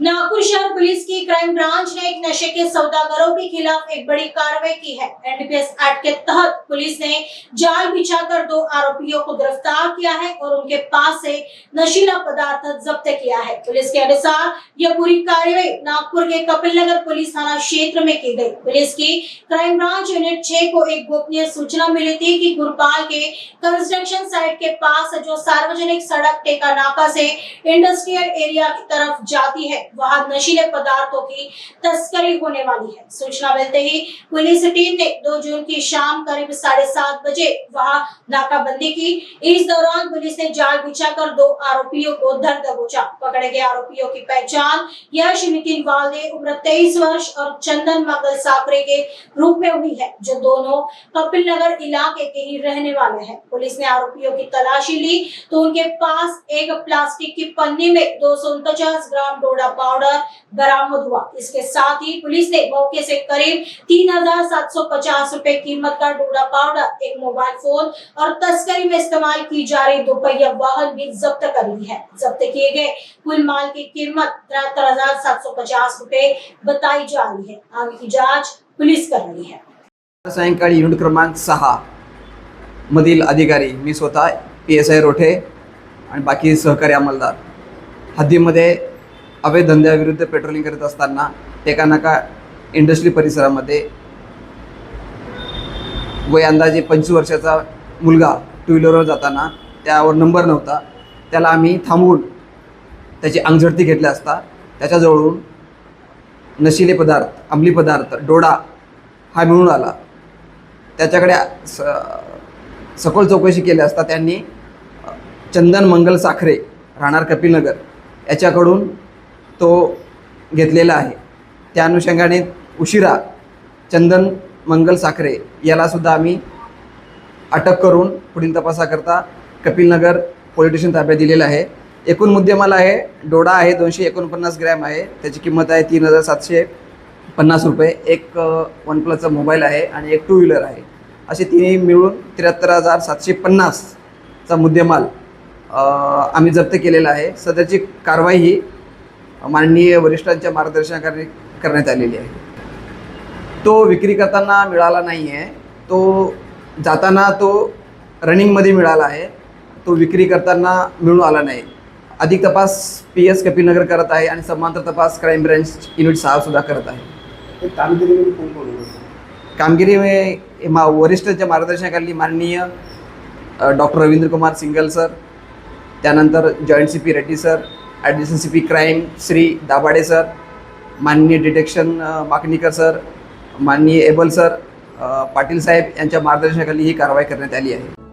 नागपुर शहर पुलिस की crime branch ने एक नशे के सौदागरों के खिलाफ एक बड़ी कार्रवाई की है। एनडीपीएस एक्ट के तहत पुलिस ने जाल बिछाकर 2 आरोपियों को गिरफ्तार किया है और उनके पास से नशीला पदार्थ जब्त किया है। पुलिस के अनुसार यह पूरी कार्रवाई नागपुर के कपिल नगर पुलिस थाना क्षेत्र में की गई। पुलिस की क्राइम ब्रांच यूनिट 6 को एक गोपनीय सूचना मिली थी कि गुरपाल के कंस्ट्रक्शन साइट के पास जो सार्वजनिक सड़क टेका नाका से इंडस्ट्रियल एरिया की तरफ जाती है, वहां नशीले पदार्थों की तस्करी होने वाली है। सूचना मिलते ही पुलिस टीम ने 2 जून की शाम करीब 7:30 बजे वहां नाकाबंदी की। इस दौरान पुलिस ने जाल बिछाकर 2 आरोपियों को धर दबोचा। पकड़े गए आरोपियों की पहचान यश नितिन वाल्दे उम्र 23 वर्ष और चंदन मंगल साकरे के रूप में हुई है, जो दोनों कपिल नगर इलाके के ही रहने वाले हैं। पुलिस ने आरोपियों की तलाशी ली तो उनके पास एक प्लास्टिक की पन्नी में 249 ग्राम डोडा पाउडर बरामद हुआ। इसके साथ ही पुलिस ने मौके से करीब 3,750 रुपए कीमत का डोडा पाउडर, एक मोबाइल फोन और तस्करी में इस्तेमाल की जा रही 2 पहिया वाहन भी जब्त कर ली है। जब्त किए गए कुल माल की कीमत 73,750 रुपए बताई जा रही है। आगे की जांच पुलिस कर रही है। सायंकाळी युनिट क्रमांक 6 मधील अधिकारी मी स्वतः PSI रोठे आणि बाकी सहकारी अंमलदार हद्दीमध्ये अवैध धंद्याविरुद्ध पेट्रोलिंग करत असताना टेका नाका इंडस्ट्री परिसरामध्ये वय अंदाजे 25 वर्षाचा मुलगा 2 व्हीलरवर जाताना त्यावर नंबर नव्हता, त्याला आम्ही थांबवून त्याची अंगझडती घेतली असता त्याच्याजवळून नशीले पदार्थ, अंमली पदार्थ डोडा हा मिळून आला। त्याच्याकडे सखोल चौकशी केली असता त्यांनी चंदन मंगल साखरे राहणार कपिलनगर याच्याकडून तो घेतलेला आहे। त्या अनुषंगाने उशिरा चंदन मंगल साखरे याला सुद्धा आम्ही अटक करून पुढील तपासाकरता कपिलनगर पोलीस स्टेशन ताब्यात दिलेला आहे। एकूण मुद्देमाल आहे डोडा आहे 249 ग्रॅम आहे, त्याची किंमत आहे 3,750 रुपये। एक OnePlusचा मोबाईल आहे आणि एक 2 व्हीलर आहे, असे तिन्ही मिळून 73,750 चा मुद्देमाल आम्ही जप्त केलेला आहे। सदरची कारवाई ही माननीय वरिष्ठांच्या मार्गदर्शनाखाली करण्यात आलेली आहे। तो विक्री करताना मिळाला नाही आहे, तो जाताना तो रनिंगमध्ये मिळाला आहे, तो विक्री करताना मिळून आला नाही। अधिक तपास PS कपिलनगर करत आहे आणि समांतर तपास क्राइम ब्रांच युनिट 6 सुद्धा करत आहे। कामगिरीमध्ये कोण कामगिरी वरिष्ठांच्या मार्गदर्शनाखाली माननीय डॉक्टर रवींद्र कुमार सिंगल सर, त्यानंतर joint CP Reddy sir, additional CP crime Shri Dabhade sir, माननीय डिटेक्शन माकणीकर सर, माननीय एबल सर, पाटील साहेब यांच्या मार्गदर्शनाखाली ही कारवाई करण्यात आली आहे।